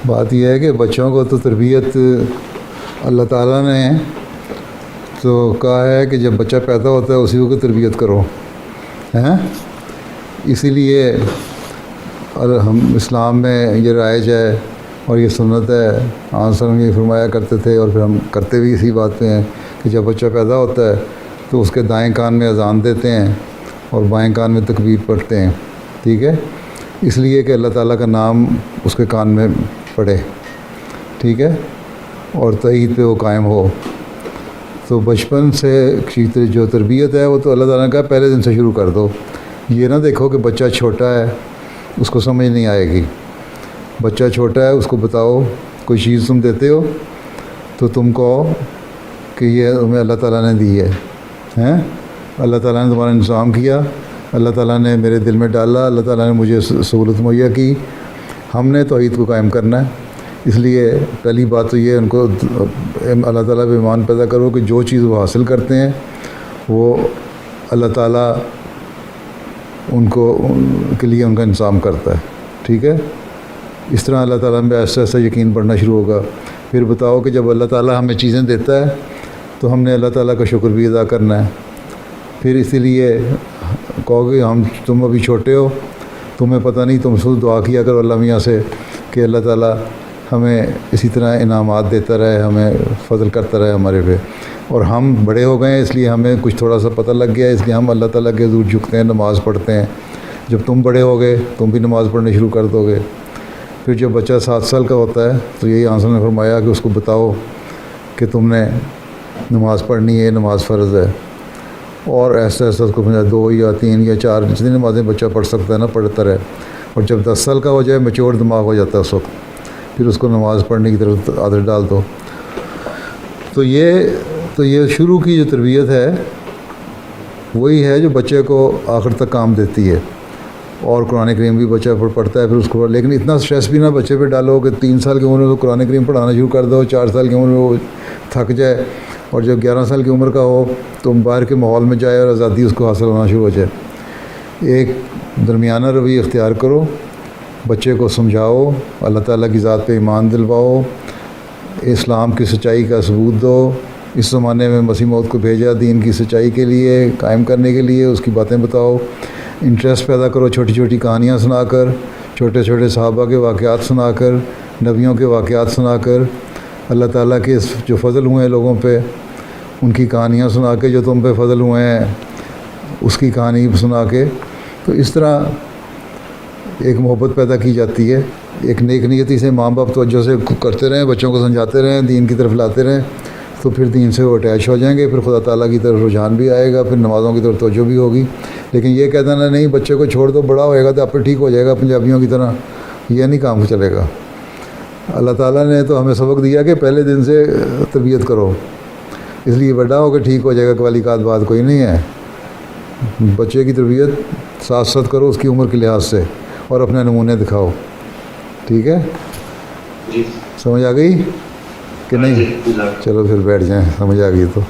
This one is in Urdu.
بات یہ ہے کہ بچوں کو تو تربیت اللہ تعالیٰ نے تو کہا ہے کہ جب بچہ پیدا ہوتا ہے اسی کو تربیت کرو، ہیں؟ اسی لیے ہم اسلام میں یہ رائج ہے اور یہ سنت ہے، آن سلم یہ فرمایا کرتے تھے اور پھر ہم کرتے بھی اسی بات پہ ہیں کہ جب بچہ پیدا ہوتا ہے تو اس کے دائیں کان میں اذان دیتے ہیں اور بائیں کان میں تکبیر پڑھتے ہیں، ٹھیک ہے؟ اس لیے کہ اللہ تعالیٰ کا نام اس کے کان میں پڑھے، ٹھیک ہے، اور توحید پہ وہ قائم ہو۔ تو بچپن سے جو تربیت ہے وہ تو اللہ تعالیٰ نے کہا پہلے دن سے شروع کر دو۔ یہ نہ دیکھو کہ بچہ چھوٹا ہے اس کو سمجھ نہیں آئے گی، بچہ چھوٹا ہے اس کو بتاؤ، کوئی چیز تم دیتے ہو تو تم کہو کہ یہ تمہیں اللہ تعالیٰ نے دی ہے، ہیں؟ اللہ تعالیٰ نے تمہارا انتظام کیا، اللہ تعالیٰ نے میرے دل میں ڈالا، اللہ تعالیٰ نے مجھے سہولت مہیا کی، ہم نے توحید کو قائم کرنا ہے۔ اس لیے پہلی بات تو یہ ان کو اللہ تعالیٰ پہ ایمان پیدا کرو کہ جو چیز وہ حاصل کرتے ہیں وہ اللہ تعالیٰ ان کے لیے ان کا انتظام کرتا ہے، ٹھیک ہے؟ اس طرح اللہ تعالیٰ میں ایسا ایسا یقین بڑھنا شروع ہوگا۔ پھر بتاؤ کہ جب اللہ تعالیٰ ہمیں چیزیں دیتا ہے تو ہم نے اللہ تعالیٰ کا شکر بھی ادا کرنا ہے۔ پھر اسی لیے کہو کہ تم ابھی چھوٹے ہو، تمہیں پتہ نہیں، تم خود دعا کیا کرو اللہ میاں سے کہ اللہ تعالیٰ ہمیں اسی طرح انعامات دیتا رہے، ہمیں فضل کرتا رہے ہمارے پہ، اور ہم بڑے ہو گئے ہیں اس لیے ہمیں کچھ تھوڑا سا پتہ لگ گیا ہے، اس لیے ہم اللہ تعالیٰ کے حضور جھکتے ہیں، نماز پڑھتے ہیں۔ جب تم بڑے ہو گئے تم بھی نماز پڑھنے شروع کر دو گے۔ پھر جب بچہ 7 سال کا ہوتا ہے تو یہی آنسر نے فرمایا کہ اس کو بتاؤ کہ تم نے نماز پڑھنی ہے، نماز فرض ہے، اور ایسا ایسا اس کو 2 یا 3 یا 4 جتنی نمازیں بچہ پڑھ سکتا ہے نا پڑھتا رہے، اور جب 10 سال کا ہو جائے میچور دماغ ہو جاتا ہے اس وقت، پھر اس کو نماز پڑھنے کی طرف عادت ڈال دو۔ تو یہ شروع کی جو تربیت ہے وہی ہے جو بچے کو آخر تک کام دیتی ہے۔ اور قرآن کریم بھی بچہ پڑھتا ہے پھر اس کو، لیکن اتنا سٹریس بھی نہ بچے پہ ڈالو کہ 3 سال کی عمر میں قرآن کریم پڑھانا شروع کر دو، 4 سال کی عمر میں وہ تھک جائے، اور جب 11 سال کی عمر کا ہو تو باہر کے ماحول میں جائے اور آزادی اس کو حاصل ہونا شروع ہو جائے۔ ایک درمیانہ رویہ اختیار کرو، بچے کو سمجھاؤ، اللہ تعالیٰ کی ذات پہ ایمان دلواؤ، اسلام کی سچائی کا ثبوت دو۔ اس زمانے میں مسیح موعود کو بھیجا دین کی سچائی کے لیے، قائم کرنے کے لیے، اس کی باتیں بتاؤ، انٹرسٹ پیدا کرو، چھوٹی چھوٹی کہانیاں سنا کر، چھوٹے چھوٹے صحابہ کے واقعات سنا کر، نبیوں کے واقعات سنا کر، اللہ تعالیٰ کے جو فضل ہوئے ہیں لوگوں پہ ان کی کہانیاں سنا کے، جو تم پہ فضل ہوئے ہیں اس کی کہانی سنا کے۔ تو اس طرح ایک محبت پیدا کی جاتی ہے، ایک نیک نیتی سے ماں باپ توجہ سے کرتے رہیں، بچوں کو سمجھاتے رہیں، دین کی طرف لاتے رہیں، تو پھر دین سے وہ اٹیچ ہو جائیں گے، پھر خدا تعالیٰ کی طرف رجحان بھی آئے گا، پھر نمازوں کی طرف توجہ بھی ہوگی۔ لیکن یہ کہتا نا نہیں بچے کو چھوڑ دو، بڑا ہوئے گا تو آپ پہ ٹھیک ہو جائے گا پنجابیوں کی طرح، یہ نہیں کام چلے گا۔ اللہ تعالیٰ نے تو ہمیں سبق دیا کہ پہلے دن سے تربیت کرو، اس لیے بڑا ہو کے ٹھیک ہو جائے گا قوالی کا بات کوئی نہیں ہے۔ بچے کی تربیت ساتھ ساتھ کرو اس کی عمر کے لحاظ سے، اور اپنے نمونے دکھاؤ، ٹھیک ہے؟ جی سمجھ آ گئی کہ نہیں؟ چلو پھر بیٹھ جائیں، سمجھ آ گئی تو۔